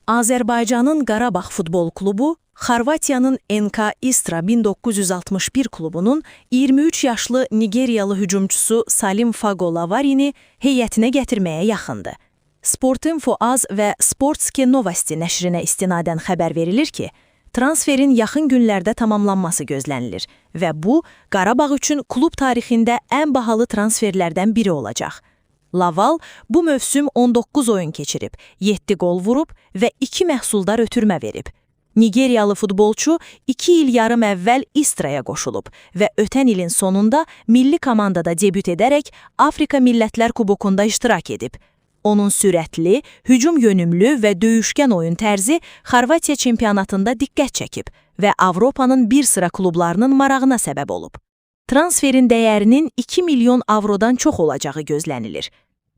Azərbaycanın Qarabağ futbol klubu, Xorvatiyanın NK Istra 1961 klubunun 23 yaşlı Nigeriyalı hücumçusu Salim Fago Lavarini heyətinə gətirməyə yaxındır. Sportinfo.az və Sportske Novosti nəşrinə istinadən xəbər verilir ki, transferin yaxın günlərdə tamamlanması gözlənilir və bu, Qarabağ üçün klub tarixində ən bahalı transferlərdən biri olacaq. Laval bu mövsüm 19 oyun keçirib, 7 qol vurub və 2 məhsuldar ötürmə verib. Nigeriyalı futbolçu 2 il yarım əvvəl Istraya qoşulub və ötən ilin sonunda milli komandada debüt edərək Afrika Millətlər Kubokunda iştirak edib. Onun sürətli, hücum yönümlü və döyüşkən oyun tərzi Xorvatiya çempionatında diqqət çəkib və Avropanın bir sıra klublarının marağına səbəb olub. Transferin dəyərinin 2 milyon avrodan çox olacağı gözlənilir.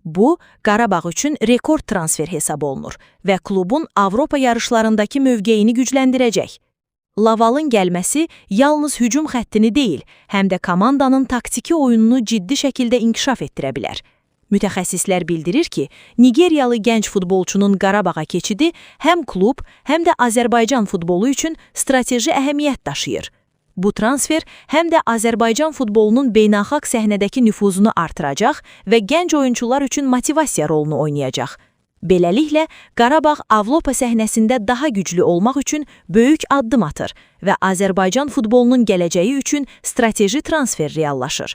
Bu, Qarabağ üçün rekord transfer hesab olunur və klubun Avropa yarışlarındakı mövqeyini gücləndirəcək. Lavalın gəlməsi yalnız hücum xəttini deyil, həm də komandanın taktiki oyununu ciddi şəkildə inkişaf etdirə bilər. Mütəxəssislər bildirir ki, Nigeriyalı gənc futbolçunun Qarabağa keçidi həm klub, həm də Azərbaycan futbolu üçün strateji əhəmiyyət daşıyır. Bu transfer həm də Azərbaycan futbolunun beynəlxalq səhnədəki nüfuzunu artıracaq və gənc oyunçular üçün motivasiya rolunu oynayacaq. Beləliklə, Qarabağ Avropa səhnəsində daha güclü olmaq üçün böyük addım atır və Azərbaycan futbolunun gələcəyi üçün strateji transfer reallaşır.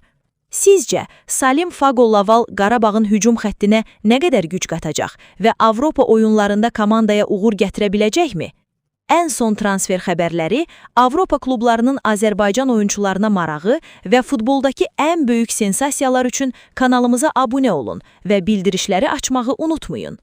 Sizcə, Salim Fago Laval Qarabağın hücum xəttinə nə qədər güc qatacaq və Avropa oyunlarında komandaya uğur gətirə biləcəkmi? Ən son transfer xəbərləri, Avropa klublarının Azərbaycan oyunçularına marağı və futboldakı ən böyük sensasiyalar üçün kanalımıza abunə olun və bildirişləri açmağı unutmayın.